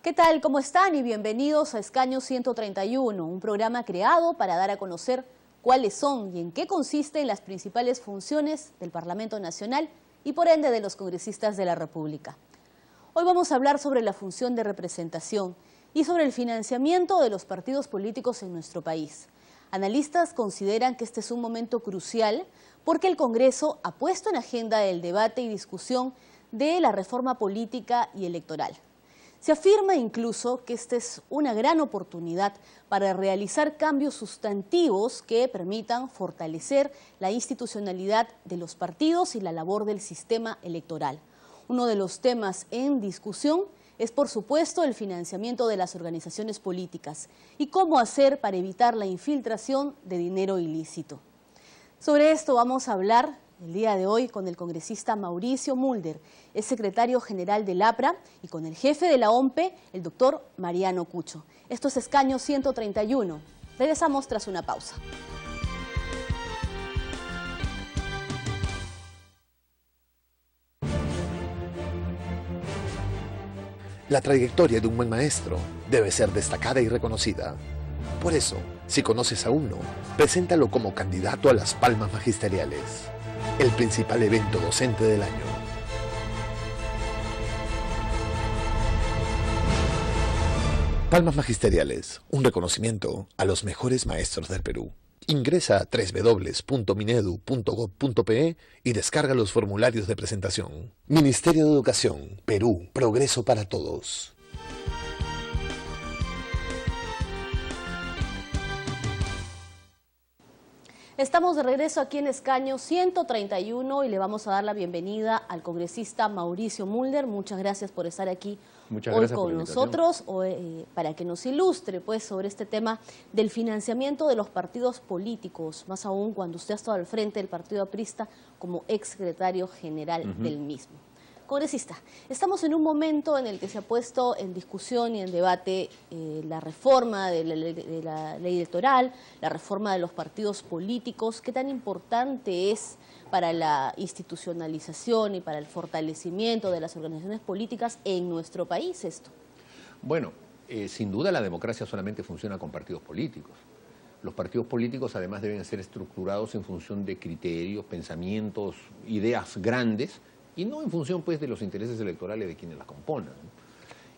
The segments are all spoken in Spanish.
¿Qué tal? ¿Cómo están? Y bienvenidos a Escaño 131, un programa creado para dar a conocer cuáles son y en qué consisten las principales funciones del Parlamento Nacional y por ende de los congresistas de la República. Hoy vamos a hablar sobre la función de representación y sobre el financiamiento de los partidos políticos en nuestro país. Analistas consideran que este es un momento crucial porque el Congreso ha puesto en agenda el debate y discusión de la reforma política y electoral. Se afirma incluso que esta es una gran oportunidad para realizar cambios sustantivos que permitan fortalecer la institucionalidad de los partidos y la labor del sistema electoral. Uno de los temas en discusión es, por supuesto, el financiamiento de las organizaciones políticas y cómo hacer para evitar la infiltración de dinero ilícito. Sobre esto vamos a hablar el día de hoy con el congresista Mauricio Mulder, es secretario general del APRA, y con el jefe de la OMPE, el doctor Mariano Cucho. Esto es Escaño 131. Regresamos tras una pausa. La trayectoria de un buen maestro debe ser destacada y reconocida. Por eso, si conoces a uno, preséntalo como candidato a las Palmas Magisteriales, el principal evento docente del año. Palmas Magisteriales, un reconocimiento a los mejores maestros del Perú. Ingresa a www.minedu.gov.pe y descarga los formularios de presentación. Ministerio de Educación, Perú, progreso para todos. Estamos de regreso aquí en Escaño 131 y le vamos a dar la bienvenida al congresista Mauricio Mulder. Muchas gracias por estar aquí hoy con nosotros para que nos ilustre pues sobre este tema del financiamiento de los partidos políticos, más aún cuando usted ha estado al frente del partido aprista como ex secretario general del mismo. Congresista, estamos en un momento en el que se ha puesto en discusión y en debate la reforma de la ley electoral, la reforma de los partidos políticos. ¿Qué tan importante es para la institucionalización y para el fortalecimiento de las organizaciones políticas en nuestro país esto? Bueno, sin duda la democracia solamente funciona con partidos políticos. Los partidos políticos además deben ser estructurados en función de criterios, pensamientos, ideas grandes, y no en función pues de los intereses electorales de quienes las componen.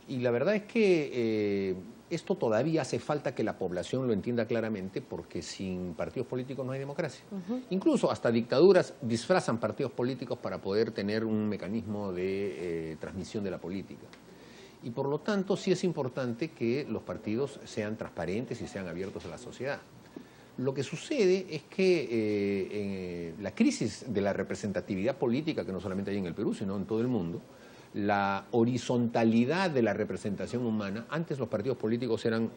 Y la verdad es que esto todavía hace falta que la población lo entienda claramente, porque sin partidos políticos no hay democracia. Incluso hasta dictaduras disfrazan partidos políticos para poder tener un mecanismo de transmisión de la política. Y por lo tanto sí es importante que los partidos sean transparentes y sean abiertos a la sociedad. Lo que sucede es que la crisis de la representatividad política, que no solamente hay en el Perú, sino en todo el mundo, la horizontalidad de la representación humana, antes los partidos políticos eran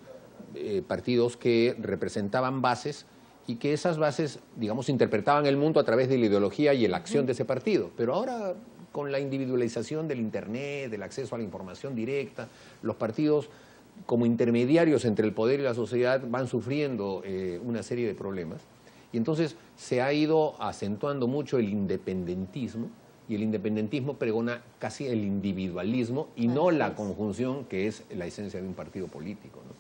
partidos que representaban bases y que esas bases, digamos, interpretaban el mundo a través de la ideología y la acción de ese partido. Pero ahora, con la individualización del Internet, del acceso a la información directa, los partidos como intermediarios entre el poder y la sociedad van sufriendo una serie de problemas, y entonces se ha ido acentuando mucho el independentismo, y el independentismo pregona casi el individualismo y no la conjunción que es la esencia de un partido político, ¿no?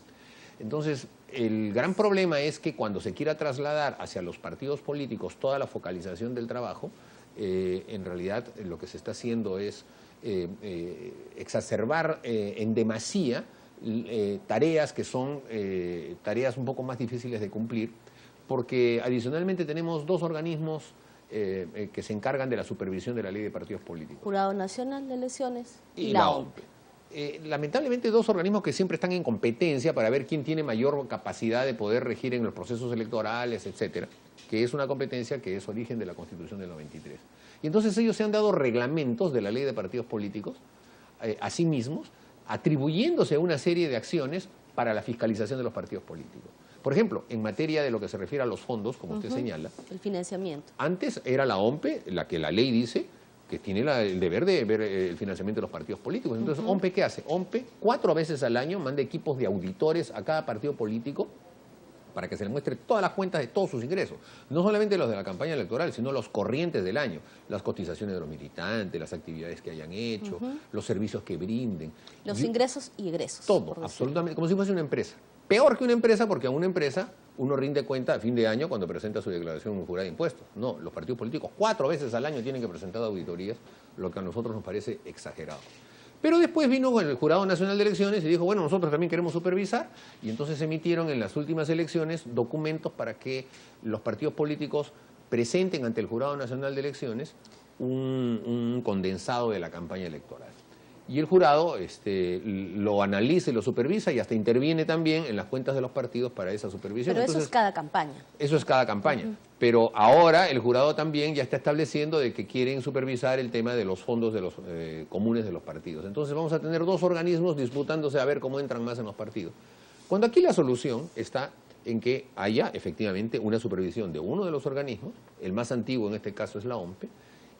Entonces el gran problema es que cuando se quiera trasladar hacia los partidos políticos toda la focalización del trabajo, en realidad lo que se está haciendo es exacerbar en demasía tareas que son tareas un poco más difíciles de cumplir, porque adicionalmente tenemos dos organismos que se encargan de la supervisión de la ley de partidos políticos. Jurado Nacional de Elecciones y la OMPE. Lamentablemente dos organismos que siempre están en competencia para ver quién tiene mayor capacidad de poder regir en los procesos electorales, etcétera, que es una competencia que es origen de la Constitución del 93. Y entonces ellos se han dado reglamentos de la ley de partidos políticos a sí mismos, atribuyéndose una serie de acciones para la fiscalización de los partidos políticos. Por ejemplo, en materia de lo que se refiere a los fondos, como usted señala, el financiamiento. Antes era la OMPE la que la ley dice que tiene el deber de ver el financiamiento de los partidos políticos. Entonces, ¿OMPE qué hace? OMPE 4 veces al año manda equipos de auditores a cada partido político para que se les muestre todas las cuentas de todos sus ingresos, no solamente los de la campaña electoral, sino los corrientes del año, las cotizaciones de los militantes, las actividades que hayan hecho, los servicios que brinden. Los ingresos y egresos. Todo, absolutamente, como si fuese una empresa. Peor que una empresa, porque a una empresa uno rinde cuenta a fin de año cuando presenta su declaración en un jurado de impuestos. No, los partidos políticos 4 veces al año tienen que presentar auditorías, lo que a nosotros nos parece exagerado. Pero después vino el Jurado Nacional de Elecciones y dijo, bueno, nosotros también queremos supervisar, y entonces emitieron en las últimas elecciones documentos para que los partidos políticos presenten ante el Jurado Nacional de Elecciones un condensado de la campaña electoral. Y el jurado lo analiza y lo supervisa y hasta interviene también en las cuentas de los partidos para esa supervisión. Pero entonces, eso es cada campaña. Eso es cada campaña. Pero ahora el jurado también ya está estableciendo de que quieren supervisar el tema de los fondos de los comunes de los partidos. Entonces vamos a tener 2 organismos disputándose a ver cómo entran más en los partidos. Cuando aquí la solución está en que haya efectivamente una supervisión de uno de los organismos, el más antiguo en este caso es la OMPE,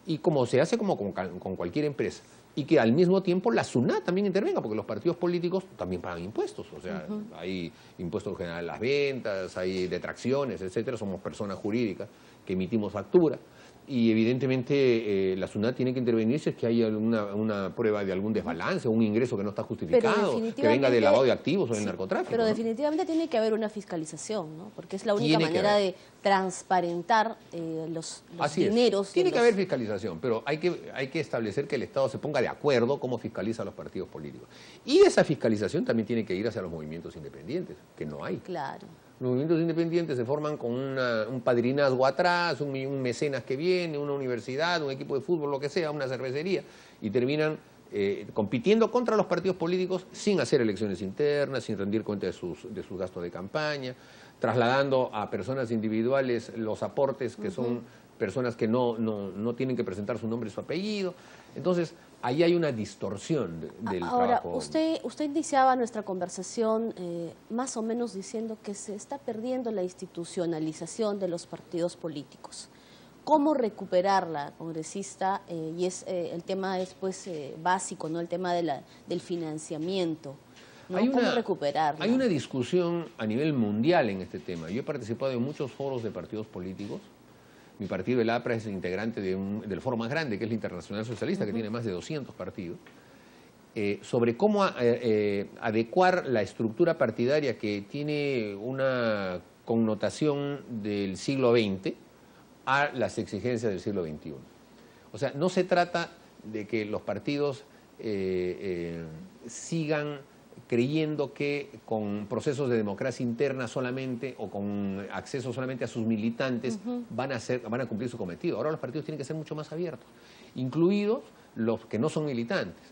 y como se hace como con cualquier empresa, y que al mismo tiempo la SUNAT también intervenga, porque los partidos políticos también pagan impuestos, o sea, hay impuestos generales a las ventas, hay detracciones, etcétera, somos personas jurídicas que emitimos factura, y evidentemente la SUNAT tiene que intervenir si es que hay una prueba de algún desbalance, un ingreso que no está justificado, que venga del lavado de activos o del narcotráfico. Pero ¿no? definitivamente tiene que haber una fiscalización, ¿no? Porque es la única manera de transparentar los dineros. Tiene que haber fiscalización, pero hay que establecer que el Estado se ponga de acuerdo cómo fiscaliza a los partidos políticos. Y esa fiscalización también tiene que ir hacia los movimientos independientes, que no hay. Claro. Los movimientos independientes se forman con un padrinazgo atrás, un mecenas que viene, una universidad, un equipo de fútbol, lo que sea, una cervecería, y terminan compitiendo contra los partidos políticos sin hacer elecciones internas, sin rendir cuenta de sus gastos de campaña, trasladando a personas individuales los aportes que son personas que no tienen que presentar su nombre y su apellido. Entonces, ahí hay una distorsión del trabajo. Ahora, usted iniciaba nuestra conversación más o menos diciendo que se está perdiendo la institucionalización de los partidos políticos. ¿Cómo recuperarla, congresista? Y el tema es pues básico, ¿no? El tema del financiamiento. ¿No? ¿Cómo recuperarla? Hay una discusión a nivel mundial en este tema. Yo he participado en muchos foros de partidos políticos. Mi partido, el APRA, es integrante del foro más grande, que es la Internacional Socialista, que tiene más de 200 partidos, sobre cómo adecuar la estructura partidaria que tiene una connotación del siglo XX a las exigencias del siglo XXI. O sea, no se trata de que los partidos sigan creyendo que con procesos de democracia interna solamente o con acceso solamente a sus militantes van a cumplir su cometido. Ahora los partidos tienen que ser mucho más abiertos, incluidos los que no son militantes.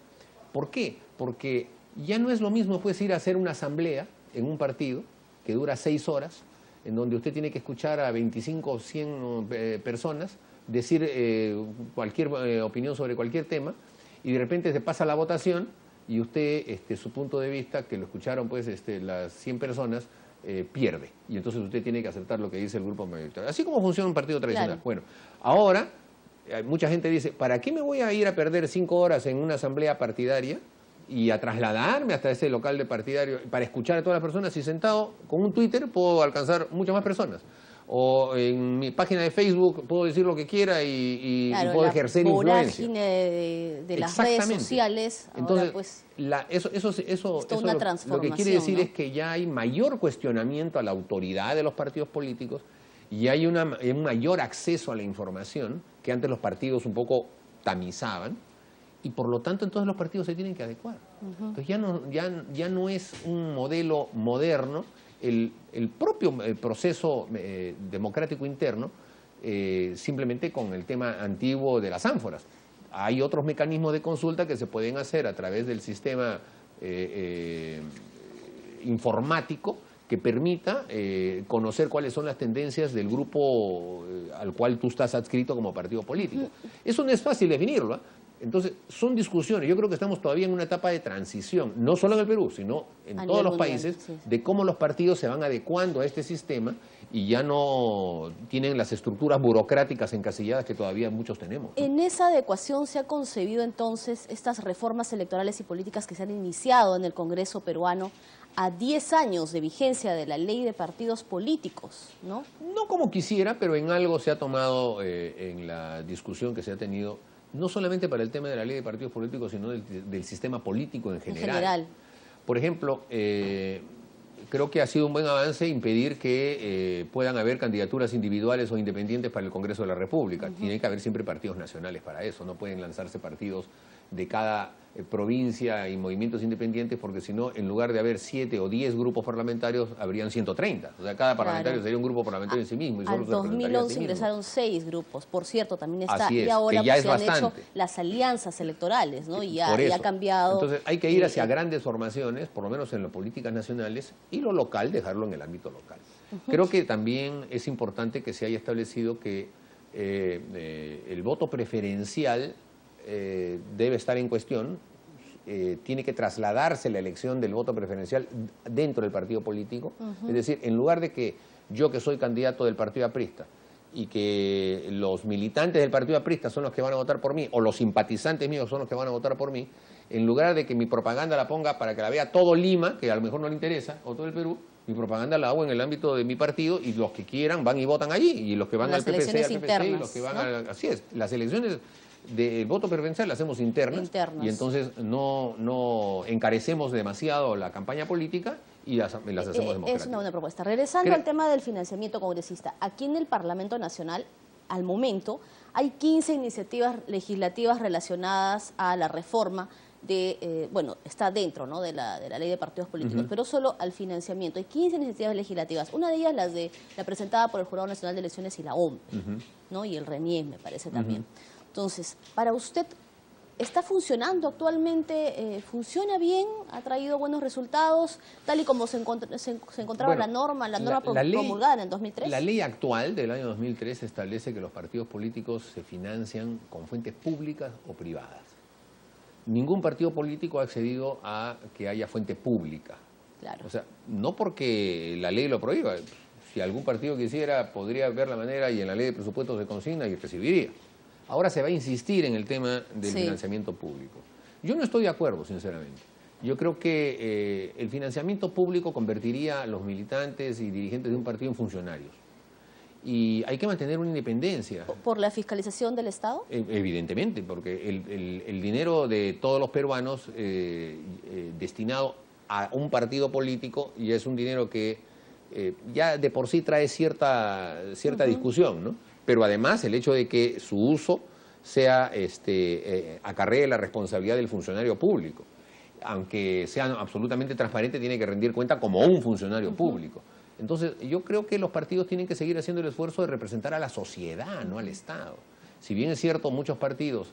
¿Por qué? Porque ya no es lo mismo pues ir a hacer una asamblea en un partido que dura 6 horas, en donde usted tiene que escuchar a 25 o 100 personas decir cualquier opinión sobre cualquier tema, y de repente se pasa la votación y usted, su punto de vista, que lo escucharon pues las 100 personas, pierde. Y entonces usted tiene que aceptar lo que dice el grupo mayoritario. Así como funciona un partido tradicional. Claro. Bueno, ahora mucha gente dice, ¿para qué me voy a ir a perder 5 horas en una asamblea partidaria y a trasladarme hasta ese local de partidario para escuchar a todas las personas, si sentado con un Twitter puedo alcanzar muchas más personas? O en mi página de Facebook puedo decir lo que quiera y puedo ejercer influencia. La de las redes sociales. Entonces, ahora pues, eso lo que quiere decir, ¿no?, es que ya hay mayor cuestionamiento a la autoridad de los partidos políticos y hay un mayor acceso a la información que antes los partidos un poco tamizaban, y por lo tanto entonces los partidos se tienen que adecuar. Entonces ya no es un modelo moderno. El propio proceso democrático interno, simplemente con el tema antiguo de las ánforas. Hay otros mecanismos de consulta que se pueden hacer a través del sistema informático que permita conocer cuáles son las tendencias del grupo al cual tú estás adscrito como partido político. Eso no es fácil definirlo, ¿eh? Entonces, son discusiones. Yo creo que estamos todavía en una etapa de transición, no solo en el Perú, sino en todos los países, de cómo los partidos se van adecuando a este sistema y ya no tienen las estructuras burocráticas encasilladas que todavía muchos tenemos, ¿no? En esa adecuación se ha concebido entonces estas reformas electorales y políticas que se han iniciado en el Congreso peruano, a 10 años de vigencia de la ley de partidos políticos, ¿no? No como quisiera, pero en algo se ha tomado en la discusión que se ha tenido, no solamente para el tema de la ley de partidos políticos, sino del sistema político en general. Por ejemplo, creo que ha sido un buen avance impedir que puedan haber candidaturas individuales o independientes para el Congreso de la República. Tiene que haber siempre partidos nacionales para eso, no pueden lanzarse partidos de cada provincia y movimientos independientes, porque si no, en lugar de haber 7 o 10 grupos parlamentarios, habrían 130. O sea, cada parlamentario sería un grupo parlamentario en sí mismo. Y al 2011 ingresaron 6 grupos. Por cierto, también está, y ahora ya se han hecho las alianzas electorales, ¿no? Y ya ha cambiado. Entonces hay que ir hacia grandes formaciones, por lo menos en las políticas nacionales, y lo local, dejarlo en el ámbito local. Creo que también es importante que se haya establecido que el voto preferencial debe estar en cuestión, tiene que trasladarse la elección del voto preferencial dentro del partido político. Es decir, en lugar de que yo, que soy candidato del partido aprista, y que los militantes del partido aprista son los que van a votar por mí, o los simpatizantes míos son los que van a votar por mí, en lugar de que mi propaganda la ponga para que la vea todo Lima, que a lo mejor no le interesa, o todo el Perú, mi propaganda la hago en el ámbito de mi partido, y los que quieran van y votan allí, y los que van al PPC, al PPC, y los que van así es, las elecciones del voto preferencial las hacemos internas. Y entonces no encarecemos demasiado la campaña política y las hacemos democráticas. Es una buena propuesta. Regresando al tema del financiamiento congresista, aquí en el Parlamento Nacional, al momento, hay 15 iniciativas legislativas relacionadas a la reforma de, bueno, está dentro, ¿no?, de la ley de partidos políticos, pero solo al financiamiento. Hay 15 iniciativas legislativas, una de ellas la presentada por el Jurado Nacional de Elecciones y la OMP, ¿no?, y el RENIEC, me parece también. Entonces, para usted, ¿está funcionando actualmente? ¿Funciona bien? ¿Ha traído buenos resultados? Tal y como se encontraba la norma promulgada en el 2003. La ley actual del año 2003 establece que los partidos políticos se financian con fuentes públicas o privadas. Ningún partido político ha accedido a que haya fuente pública. Claro. O sea, no porque la ley lo prohíba. Si algún partido quisiera, podría ver la manera y en la ley de presupuestos se consigna y recibiría. Ahora se va a insistir en el tema del financiamiento público. Yo no estoy de acuerdo, sinceramente. Yo creo que el financiamiento público convertiría a los militantes y dirigentes de un partido en funcionarios. Y hay que mantener una independencia. ¿Por la fiscalización del Estado? Evidentemente, porque el dinero de todos los peruanos destinado a un partido político ya es un dinero que ya de por sí trae cierta discusión, ¿no? Pero además el hecho de que su uso sea acarree la responsabilidad del funcionario público. Aunque sea absolutamente transparente, tiene que rendir cuenta como un funcionario público. Entonces, yo creo que los partidos tienen que seguir haciendo el esfuerzo de representar a la sociedad, no al Estado. Si bien es cierto, muchos partidos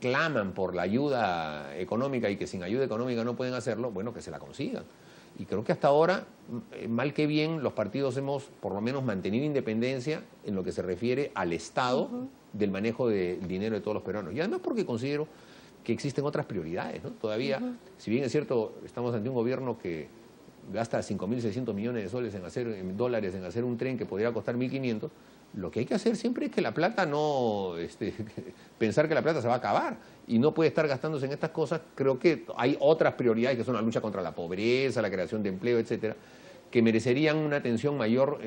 claman por la ayuda económica y que sin ayuda económica no pueden hacerlo, bueno, que se la consigan. Y creo que hasta ahora, mal que bien, los partidos hemos por lo menos mantenido independencia en lo que se refiere al Estado del manejo del dinero de todos los peruanos. Y además porque considero que existen otras prioridades, ¿no? Todavía, si bien es cierto, estamos ante un gobierno que gasta 5.600 millones de soles en dólares en hacer un tren que podría costar 1.500, lo que hay que hacer siempre es que la plata no, pensar que la plata se va a acabar y no puede estar gastándose en estas cosas. Creo que hay otras prioridades que son la lucha contra la pobreza, la creación de empleo, etcétera, que merecerían una atención mayor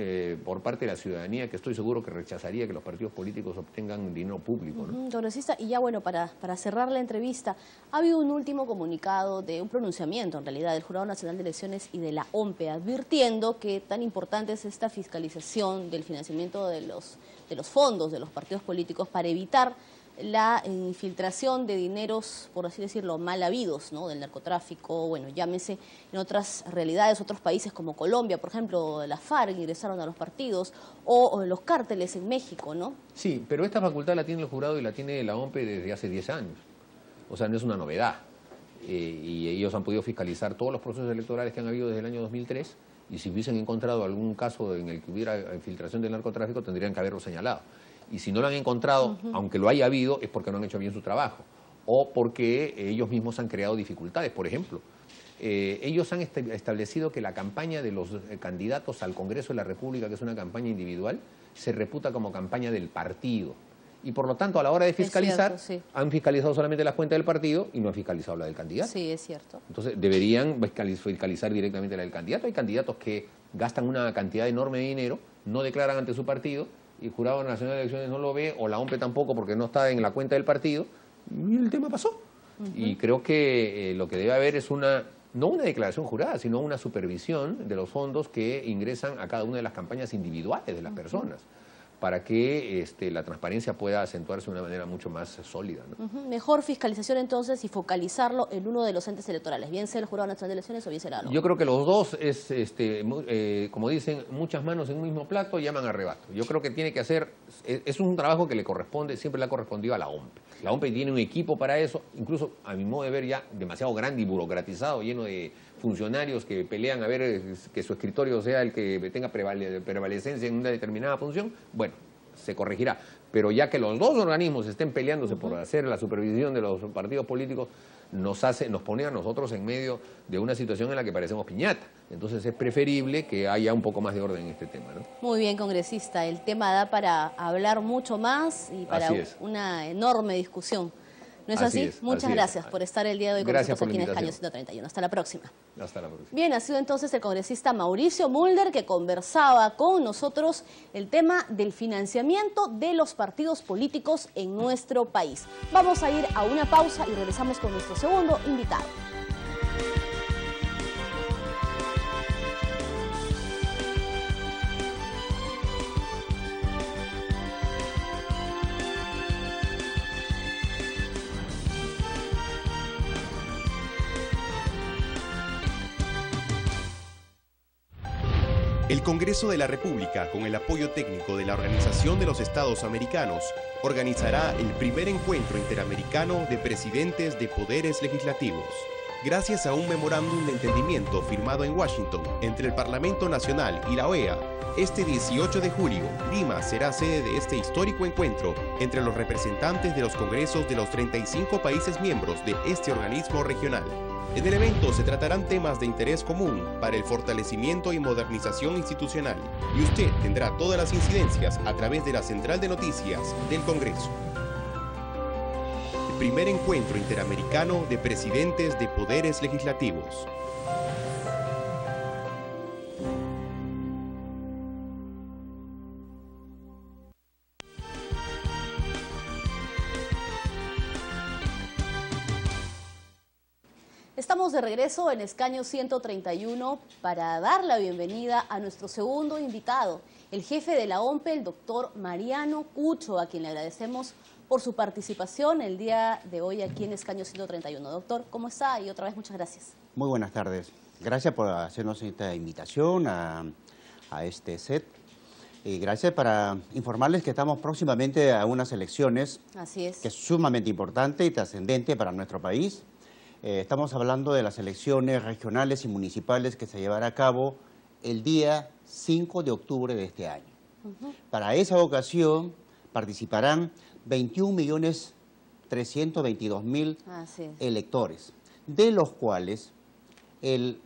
por parte de la ciudadanía, que estoy seguro que rechazaría que los partidos políticos obtengan dinero público, ¿no? Congresista, y ya bueno, para cerrar la entrevista, ha habido un último comunicado de un pronunciamiento, en realidad, del Jurado Nacional de Elecciones y de la OMPE, advirtiendo que tan importante es esta fiscalización del financiamiento de los fondos de los partidos políticos para evitar la infiltración de dineros, por así decirlo, mal habidos, ¿no?, del narcotráfico, bueno, llámese en otras realidades, otros países como Colombia, por ejemplo, las FARC ingresaron a los partidos, o los cárteles en México, ¿no? Sí, pero esta facultad la tiene el jurado y la tiene la OMPE desde hace 10 años, o sea, no es una novedad, y ellos han podido fiscalizar todos los procesos electorales que han habido desde el año 2003, y si hubiesen encontrado algún caso en el que hubiera infiltración del narcotráfico, tendrían que haberlo señalado. Y si no lo han encontrado, aunque lo haya habido, es porque no han hecho bien su trabajo o porque ellos mismos han creado dificultades. Por ejemplo, ellos han establecido que la campaña de los candidatos al Congreso de la República, que es una campaña individual, se reputa como campaña del partido. Y por lo tanto, a la hora de fiscalizar, es cierto, sí. han fiscalizado solamente las cuentas del partido y no han fiscalizado la del candidato. Sí, es cierto. Entonces, deberían fiscalizar directamente la del candidato. Hay candidatos que gastan una cantidad enorme de dinero, no declaran ante su partido, y el Jurado Nacional de Elecciones no lo ve, o la OMPE tampoco, porque no está en la cuenta del partido, y el tema pasó. Y creo que lo que debe haber es no una declaración jurada, sino una supervisión de los fondos que ingresan a cada una de las campañas individuales de las personas, para que la transparencia pueda acentuarse de una manera mucho más sólida, ¿no? Mejor fiscalización entonces y focalizarlo en uno de los entes electorales, bien sea el Jurado Nacional de Elecciones o bien sea la OMPE. Yo creo que los dos es, como dicen, muchas manos en un mismo plato llaman a rebato. Yo creo que tiene que hacer, es un trabajo que le corresponde, siempre le ha correspondido a la OMPE. La OMPE tiene un equipo para eso, incluso a mi modo de ver ya demasiado grande y burocratizado, lleno de funcionarios que pelean a ver que su escritorio sea el que tenga prevalecencia en una determinada función. Bueno, se corregirá. Pero ya que los dos organismos estén peleándose por hacer la supervisión de los partidos políticos, nos pone a nosotros en medio de una situación en la que parecemos piñata. Entonces es preferible que haya un poco más de orden en este tema, ¿no? Muy bien, congresista. El tema da para hablar mucho más y para una enorme discusión. ¿No es así? Muchas gracias por estar el día de hoy con nosotros aquí en Escaño 131. Hasta la próxima. Hasta la próxima. Bien, ha sido entonces el congresista Mauricio Mulder que conversaba con nosotros el tema del financiamiento de los partidos políticos en nuestro país. Vamos a ir a una pausa y regresamos con nuestro segundo invitado. El Congreso de la República, con el apoyo técnico de la Organización de los Estados Americanos, organizará el primer encuentro interamericano de presidentes de poderes legislativos. Gracias a un memorándum de entendimiento firmado en Washington entre el Parlamento Nacional y la OEA, este 18 de julio, Lima será sede de este histórico encuentro entre los representantes de los congresos de los 35 países miembros de este organismo regional. En el evento se tratarán temas de interés común para el fortalecimiento y modernización institucional, y usted tendrá todas las incidencias a través de la Central de Noticias del Congreso. El primer encuentro interamericano de presidentes de poderes legislativos. Estamos de regreso en Escaño 131 para dar la bienvenida a nuestro segundo invitado, el jefe de la OMPE, el doctor Mariano Cucho, a quien le agradecemos por su participación el día de hoy aquí en Escaño 131. Doctor, ¿cómo está? Y otra vez muchas gracias. Muy buenas tardes. Gracias por hacernos esta invitación a este set. Y gracias para informarles que estamos próximamente a unas elecciones. Así es. Que es sumamente importante y trascendente para nuestro país. Estamos hablando de las elecciones regionales y municipales que se llevará a cabo el día 5 de octubre de este año. Para esa ocasión participarán 21.322.000 electores, de los cuales el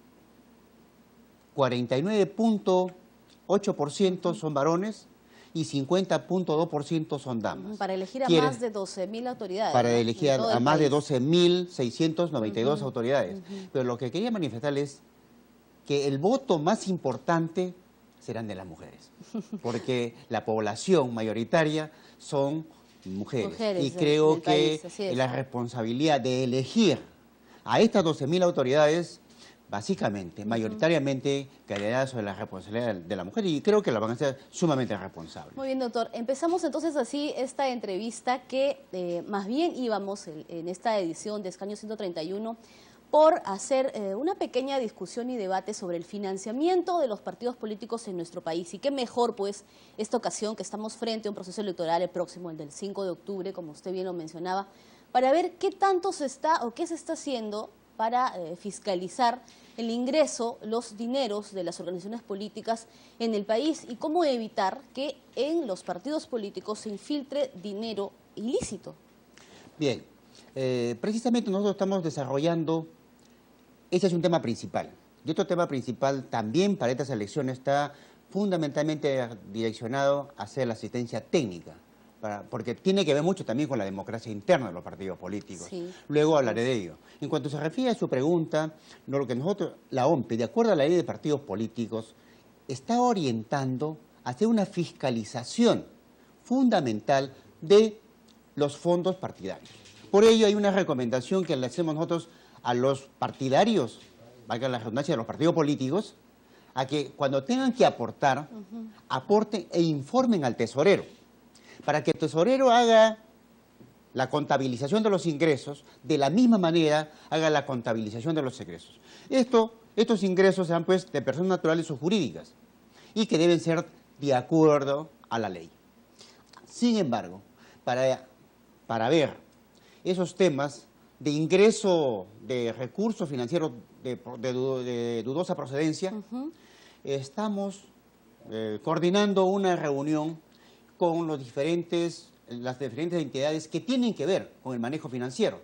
49.8% son varones y 50.2% son damas. Para elegir a más de 12.000 autoridades. Para elegir a más de 12.692 autoridades. Pero lo que quería manifestarles es que el voto más importante serán de las mujeres, porque la población mayoritaria son mujeres y creo que la responsabilidad de elegir a estas 12.000 autoridades básicamente, mayoritariamente, caerá sobre la responsabilidad de la mujer y creo que la van a ser sumamente responsables. Muy bien, doctor. Empezamos entonces así esta entrevista que más bien íbamos en esta edición de Escaño 131 por hacer una pequeña discusión y debate sobre el financiamiento de los partidos políticos en nuestro país. Y qué mejor, pues, esta ocasión que estamos frente a un proceso electoral el próximo, el del 5 de octubre, como usted bien lo mencionaba, para ver qué tanto se está o qué se está haciendo para fiscalizar el ingreso, los dineros de las organizaciones políticas en el país y cómo evitar que en los partidos políticos se infiltre dinero ilícito. Bien, precisamente nosotros estamos desarrollando, ese es un tema principal. Y otro tema principal también para estas elecciones está fundamentalmente direccionado a hacer la asistencia técnica porque tiene que ver mucho también con la democracia interna de los partidos políticos. Sí. Luego hablaré de ello. En cuanto se refiere a su pregunta, lo que nosotros, la OMPE, de acuerdo a la ley de partidos políticos, está orientando a hacer una fiscalización fundamental de los fondos partidarios. Por ello hay una recomendación que le hacemos nosotros a los partidarios, valga la redundancia, de los partidos políticos, a que cuando tengan que aportar, aporten e informen al tesorero, para que el tesorero haga la contabilización de los ingresos, de la misma manera haga la contabilización de los egresos. Estos ingresos sean pues de personas naturales o jurídicas y que deben ser de acuerdo a la ley. Sin embargo, para ver esos temas de ingreso de recursos financieros de dudosa procedencia, estamos coordinando una reunión con las diferentes entidades que tienen que ver con el manejo financiero.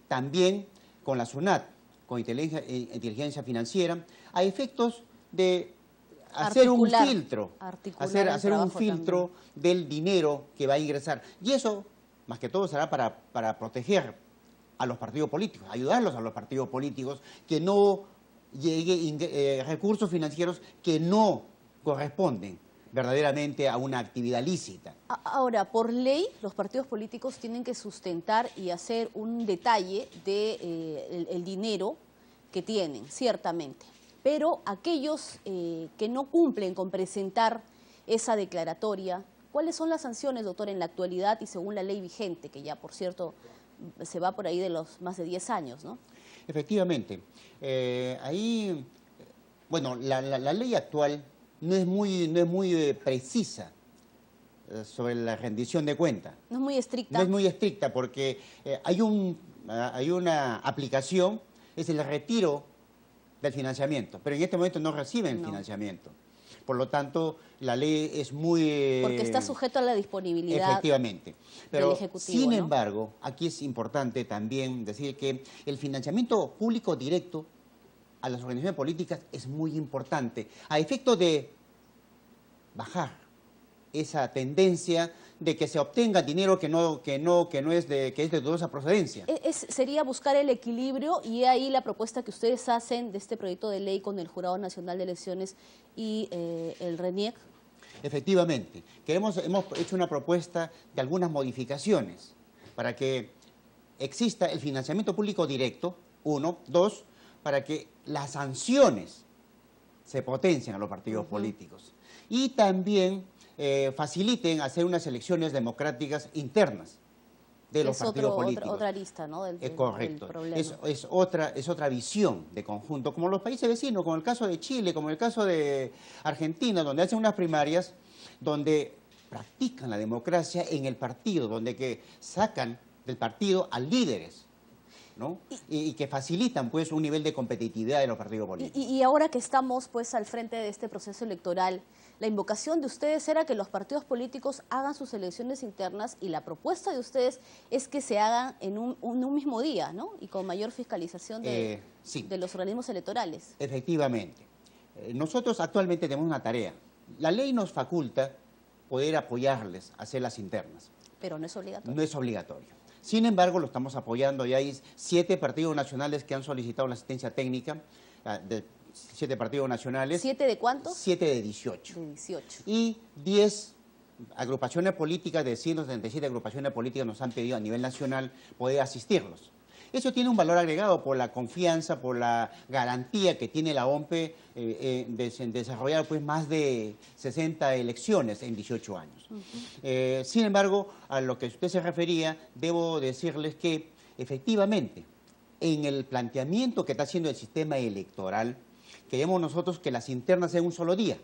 También con la SUNAT, con inteligencia financiera, a efectos de hacer un filtro, hacer un filtro del dinero que va a ingresar. Y eso, más que todo, será para proteger a los partidos políticos, ayudarlos a los partidos políticos, que no lleguen recursos financieros que no corresponden verdaderamente a una actividad lícita. Ahora, por ley, los partidos políticos tienen que sustentar y hacer un detalle de el dinero que tienen, ciertamente. Pero aquellos que no cumplen con presentar esa declaratoria, ¿cuáles son las sanciones, doctor, en la actualidad y según la ley vigente, que ya, por cierto, se va por ahí de los más de 10 años, ¿no? Efectivamente. Ahí, bueno, la ley actual no es muy precisa sobre la rendición de cuentas. ¿No es muy estricta? No es muy estricta porque hay una aplicación, es el retiro del financiamiento, pero en este momento no reciben el financiamiento. Por lo tanto, la ley es muy... Porque está sujeto a la disponibilidad efectivamente. Pero, del Ejecutivo, sin ¿no? embargo, aquí es importante también decir que el financiamiento público directo a las organizaciones políticas es muy importante, a efecto de bajar esa tendencia de que se obtenga dinero que es de dudosa procedencia. Sería buscar el equilibrio y ahí la propuesta que ustedes hacen de este proyecto de ley con el Jurado Nacional de Elecciones y el RENIEC. Efectivamente, hemos hecho una propuesta de algunas modificaciones para que exista el financiamiento público directo, 1, 2, para que las sanciones se potencien a los partidos políticos y también faciliten hacer unas elecciones democráticas internas de los partidos políticos. Otra arista, ¿no? Correcto. Del problema. Es otra visión de conjunto, como los países vecinos, como el caso de Chile, como el caso de Argentina, donde hacen unas primarias, donde practican la democracia en el partido, donde que sacan del partido a líderes, ¿no? Y que facilitan pues un nivel de competitividad de los partidos políticos. Y ahora que estamos pues al frente de este proceso electoral, la invocación de ustedes era que los partidos políticos hagan sus elecciones internas y la propuesta de ustedes es que se hagan en un mismo día, ¿no? Y con mayor fiscalización de los organismos electorales. Efectivamente. Nosotros actualmente tenemos una tarea. La ley nos faculta poder apoyarles a hacer las internas. Pero no es obligatorio. No es obligatorio. Sin embargo, lo estamos apoyando. Ya hay 7 partidos nacionales que han solicitado la asistencia técnica, de 7 partidos nacionales. ¿7 de cuántos? 7 de 18. De 18. Y 10 agrupaciones políticas, de 177 agrupaciones políticas nos han pedido a nivel nacional poder asistirlos. Eso tiene un valor agregado por la confianza, por la garantía que tiene la OMPE de desarrollar pues, más de 60 elecciones en 18 años. Sin embargo, a lo que usted se refería, debo decirles que efectivamente en el planteamiento que está haciendo el sistema electoral, queremos nosotros que las internas sean un solo día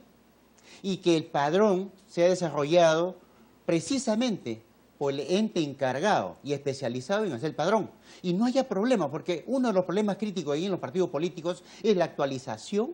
y que el padrón sea desarrollado precisamente por el ente encargado y especializado en hacer el padrón. Y no haya problema, porque uno de los problemas críticos ahí en los partidos políticos es la actualización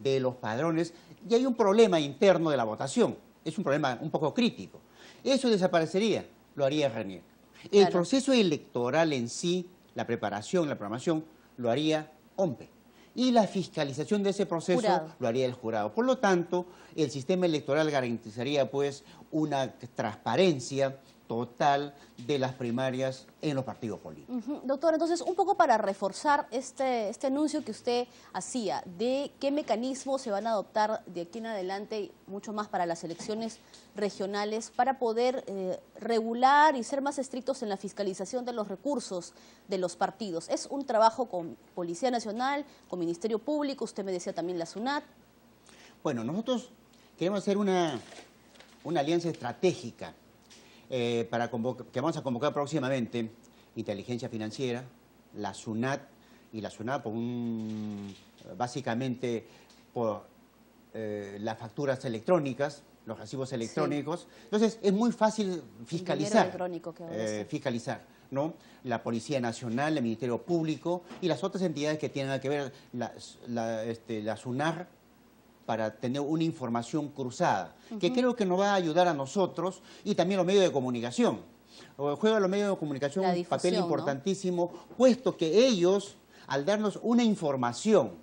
de los padrones y hay un problema interno de la votación. Es un problema un poco crítico. Eso desaparecería, lo haría RENIEC. El proceso electoral en sí, la preparación, la programación, lo haría OMPE. y la fiscalización de ese proceso Jurado. lo haría el jurado. Por lo tanto, el sistema electoral garantizaría pues una transparencia total de las primarias en los partidos políticos. Doctor, entonces, un poco para reforzar este anuncio que usted hacía de qué mecanismos se van a adoptar de aquí en adelante, mucho más para las elecciones regionales, para poder regular y ser más estrictos en la fiscalización de los recursos de los partidos. Es un trabajo con Policía Nacional, con Ministerio Público, usted me decía también la SUNAT. Bueno, nosotros queremos hacer una alianza estratégica que vamos a convocar próximamente, Inteligencia Financiera, la SUNAT, y la SUNAT básicamente por las facturas electrónicas, los recibos electrónicos. Sí. Entonces, es muy fácil fiscalizar. Electrónico que ahora fiscalizar, ¿no? La Policía Nacional, el Ministerio Público y las otras entidades que tienen que ver, la SUNAR, para tener una información cruzada, que creo que nos va a ayudar a nosotros y también los medios de comunicación. Juegan los medios de comunicación un papel importantísimo, ¿no? Puesto que ellos, al darnos una información,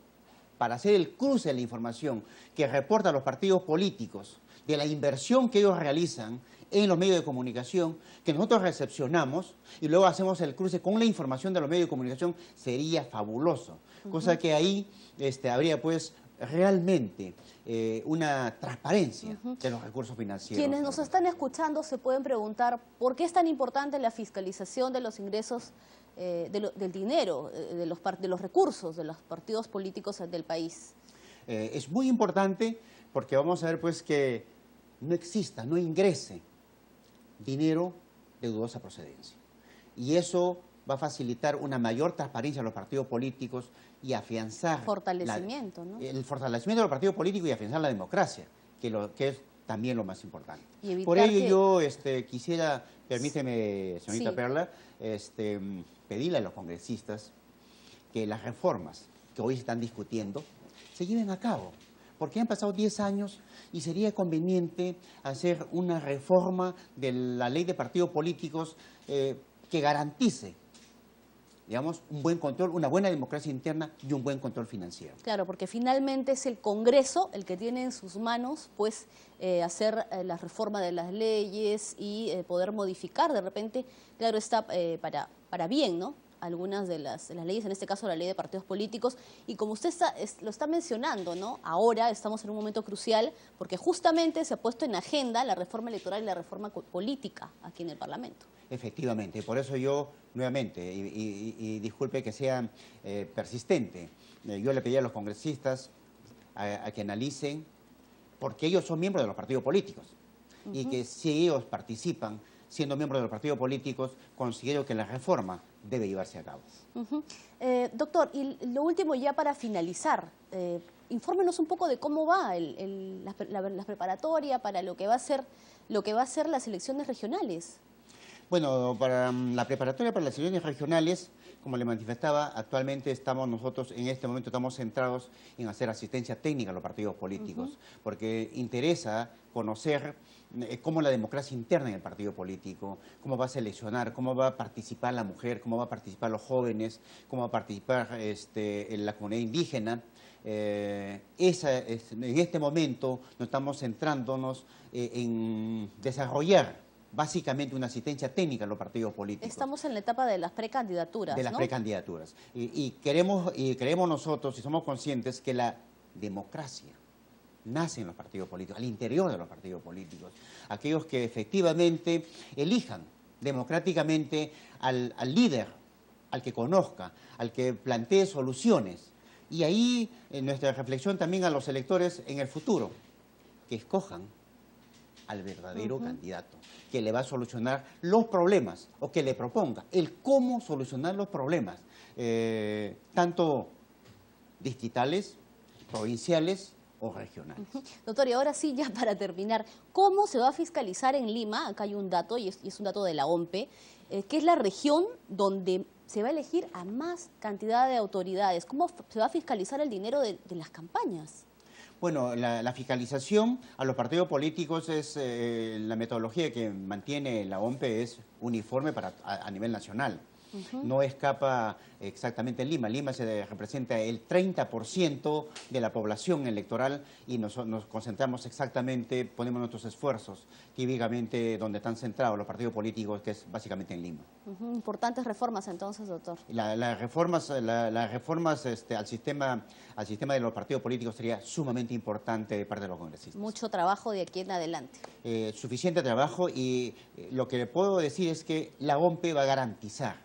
para hacer el cruce de la información que reporta a los partidos políticos, de la inversión que ellos realizan en los medios de comunicación, que nosotros recepcionamos y luego hacemos el cruce con la información de los medios de comunicación, sería fabuloso. Cosa que ahí habría pues realmente una transparencia de los recursos financieros. Quienes nos están escuchando se pueden preguntar por qué es tan importante la fiscalización de los ingresos del dinero, de los recursos de los partidos políticos del país. Es muy importante porque vamos a ver pues que no ingrese dinero de dudosa procedencia. Y eso va a facilitar una mayor transparencia a los partidos políticos y afianzar... Fortalecimiento, ¿no? El fortalecimiento de los partidos políticos y afianzar la democracia, que es también lo más importante. Por ello yo quisiera, permíteme, señorita Perla, pedirle a los congresistas que las reformas que hoy se están discutiendo se lleven a cabo, porque han pasado 10 años y sería conveniente hacer una reforma de la ley de partidos políticos que garantice, digamos, un buen control, una buena democracia interna y un buen control financiero. Claro, porque finalmente es el Congreso el que tiene en sus manos pues hacer la reforma de las leyes y poder modificar de repente, claro está, para bien, ¿no? Algunas de las leyes, en este caso la ley de partidos políticos, y como usted lo está mencionando, ¿no? Ahora estamos en un momento crucial porque justamente se ha puesto en agenda la reforma electoral y la reforma política aquí en el Parlamento. Efectivamente, por eso yo nuevamente, y disculpe que sea persistente, yo le pedí a los congresistas a que analicen, porque ellos son miembros de los partidos políticos, y que si ellos participan siendo miembros de los partidos políticos, considero que la reforma debe llevarse a cabo. Doctor, y lo último ya para finalizar, infórmenos un poco de cómo va la preparatoria para lo que va a ser las elecciones regionales. Bueno, para la preparatoria para las elecciones regionales, como le manifestaba, actualmente nosotros en este momento estamos centrados en hacer asistencia técnica a los partidos políticos, porque interesa conocer cómo la democracia interna en el partido político, cómo va a seleccionar, cómo va a participar la mujer, cómo va a participar los jóvenes, cómo va a participar la comunidad indígena. En este momento nos estamos centrándonos en desarrollar básicamente una asistencia técnica a los partidos políticos. Estamos en la etapa de las precandidaturas, de las precandidaturas. Y creemos nosotros y somos conscientes que la democracia nace en los partidos políticos, al interior de los partidos políticos. Aquellos que efectivamente elijan democráticamente al líder, al que conozca, al que plantee soluciones. Y ahí nuestra reflexión también a los electores en el futuro, que escojan al verdadero candidato, que le va a solucionar los problemas, o que le proponga el cómo solucionar los problemas, tanto distritales, provinciales o regionales. Doctor, y ahora sí, ya para terminar, ¿cómo se va a fiscalizar en Lima? Acá hay un dato, y es un dato de la OMPE, que es la región donde se va a elegir a más cantidad de autoridades. ¿Cómo se va a fiscalizar el dinero de las campañas? Bueno, la fiscalización a los partidos políticos es la metodología que mantiene la OMPE es uniforme a nivel nacional. no escapa exactamente en Lima. Lima se representa el 30% de la población electoral y nos concentramos exactamente, ponemos nuestros esfuerzos típicamente donde están centrados los partidos políticos, que es básicamente en Lima. Importantes reformas entonces, doctor. Las reformas al sistema de los partidos políticos sería sumamente importante de parte de los congresistas. Mucho trabajo de aquí en adelante. Suficiente trabajo, y lo que le puedo decir es que la OMPE va a garantizar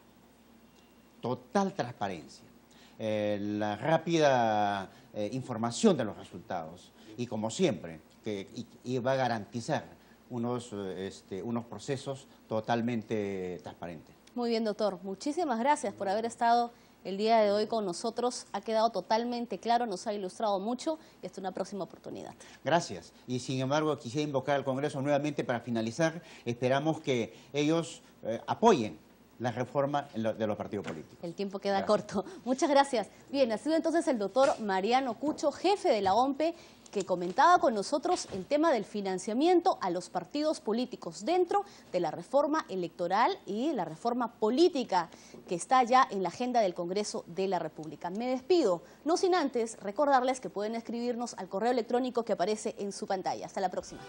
total transparencia, la rápida información de los resultados y, como siempre, y va a garantizar unos procesos totalmente transparentes. Muy bien, doctor. Muchísimas gracias por haber estado el día de hoy con nosotros. Ha quedado totalmente claro, nos ha ilustrado mucho y hasta una próxima oportunidad. Gracias. Y sin embargo, quisiera invocar al Congreso nuevamente para finalizar. Esperamos que ellos apoyen la reforma de los partidos políticos. El tiempo queda corto. Muchas gracias. Bien, ha sido entonces el doctor Mariano Cucho, jefe de la OMPE, que comentaba con nosotros el tema del financiamiento a los partidos políticos dentro de la reforma electoral y la reforma política que está ya en la agenda del Congreso de la República. Me despido, no sin antes recordarles que pueden escribirnos al correo electrónico que aparece en su pantalla. Hasta la próxima.